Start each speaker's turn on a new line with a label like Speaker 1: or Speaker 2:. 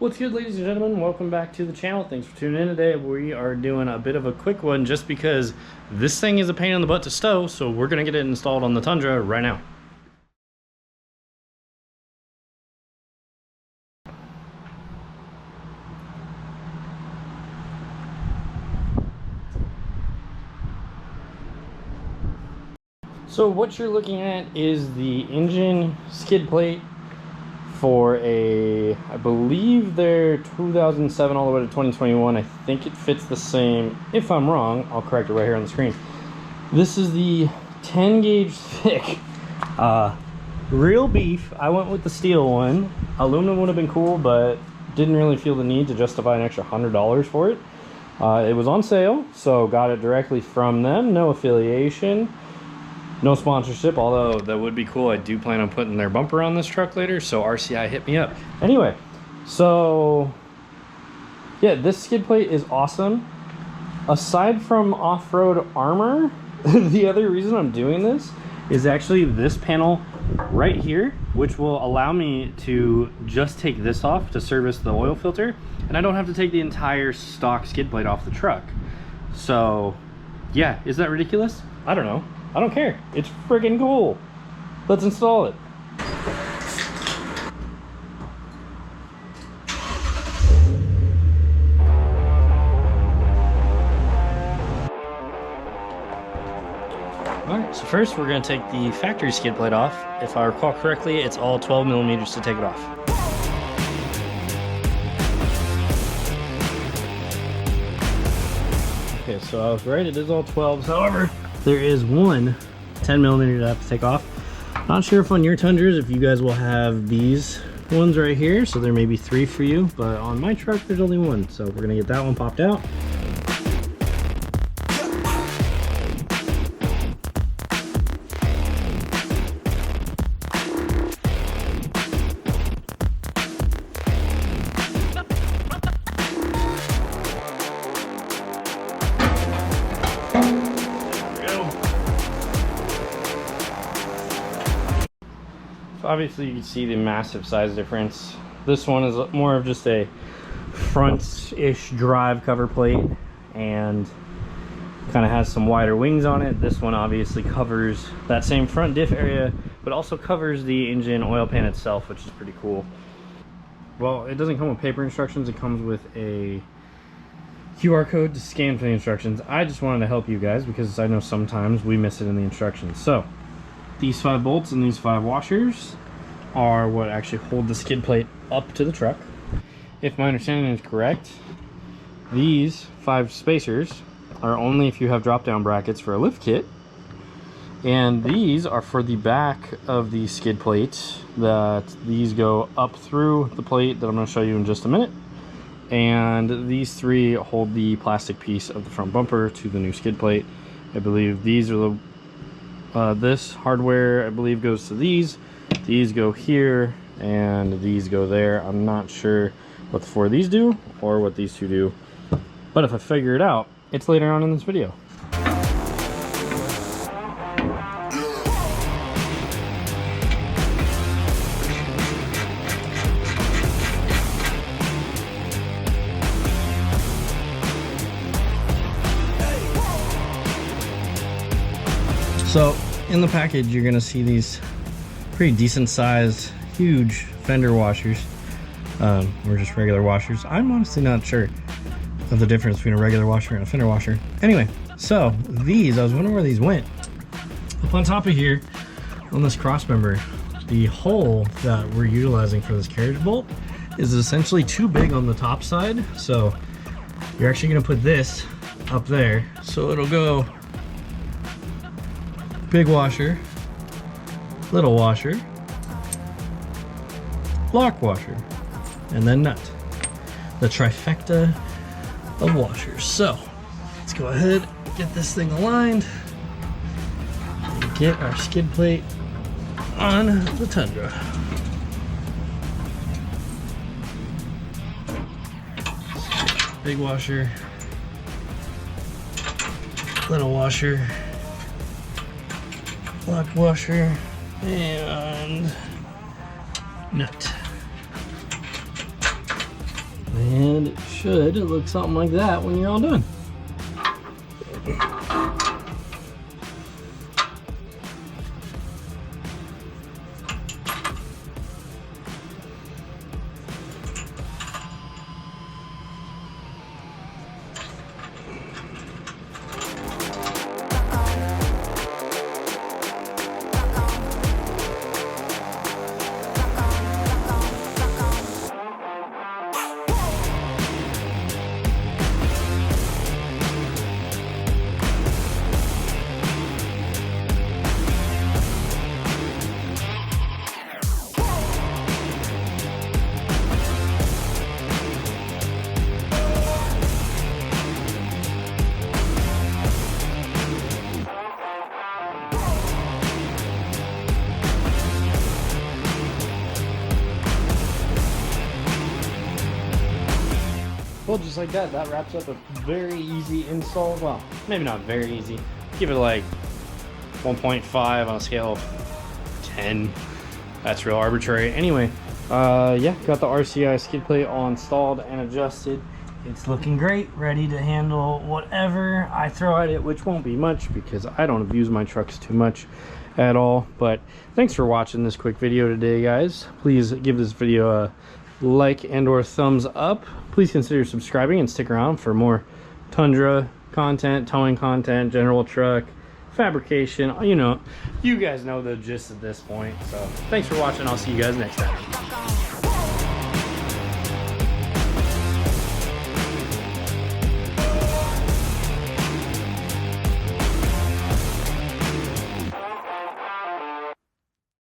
Speaker 1: What's good, ladies and gentlemen? Welcome back to the channel. Thanks for tuning in today. We are doing a bit of a quick one just because this thing is a pain in the butt to stow, so we're going to get it installed on the Tundra right now. So what you're looking at is the engine skid plate for a, I believe they're 2007 all the way to 2021. I think it fits the same. If I'm wrong, I'll correct it right here on the screen. This is the 10 gauge thick, real beef. I went with the steel one. Aluminum would have been cool, but didn't really feel the need to justify an extra $100 for it. It was on sale, so got it directly from them. No affiliation. No sponsorship, although that would be cool. I do plan on putting their bumper on this truck later, so RCI hit me up. Anyway, so yeah, this skid plate is awesome. Aside from off-road armor, the other reason I'm doing this is actually this panel right here, which will allow me to just take this off to service the oil filter, and I don't have to take the entire stock skid plate off the truck. So yeah, is that ridiculous? I don't know. I don't care. It's friggin' cool. Let's install it. Alright, so first we're going to take the factory skid plate off. If I recall correctly, it's all 12 millimeters to take it off. Okay, so I was right, it is all 12s. However, there is one 10 millimeter that I have to take off. Not sure if on your Tundras, if you guys will have these ones right here, so there may be 3 for you, but on my truck there's only 1, so we're gonna get that one popped out. Obviously you can see the massive size difference. This one is more of just a front-ish drive cover plate and kind of has some wider wings on it. This one obviously covers that same front diff area, but also covers the engine oil pan itself, which is pretty cool. Well, it doesn't come with paper instructions, it comes with a QR code to scan for the instructions. I just wanted to help you guys because I know sometimes we miss it in the instructions. So these 5 bolts and these 5 washers are what actually hold the skid plate up to the truck. If my understanding is correct, these 5 spacers are only if you have drop-down brackets for a lift kit, and these are for the back of the skid plate. That these go up through the plate that I'm going to show you in just a minute, and these 3 hold the plastic piece of the front bumper to the new skid plate. I believe these are the this hardware, I believe, goes to these go here, and these go there. I'm not sure what the 4 of these do or what these 2 do, but if I figure it out, it's later on in this video. So in the package, you're gonna see these pretty decent sized, huge fender washers, or just regular washers. I'm honestly not sure of the difference between a regular washer and a fender washer. Anyway, so these, I was wondering where these went. Up on top of here, on this cross member, the hole that we're utilizing for this carriage bolt is essentially too big on the top side. So you're actually gonna put this up there, so it'll go big washer, little washer, lock washer, and then nut. The trifecta of washers. So let's go ahead and get this thing aligned and get our skid plate on the Tundra. Big washer, little washer, lock washer, and nut. should look something like that when you're all done. Well, just like that, that wraps up a very easy install. Well, maybe not very easy. Give it like 1.5 on a scale of 10. That's real arbitrary. Anyway, yeah, got the RCI skid plate all installed and adjusted. It's looking great, ready to handle whatever I throw at it, which won't be much because I don't abuse my trucks too much at all. But thanks for watching this quick video today, guys. Please give this video a like and or thumbs up. Please consider subscribing and stick around for more Tundra content, towing content, general truck fabrication. You know, you guys know the gist at this point. So thanks for watching. I'll see you guys next time.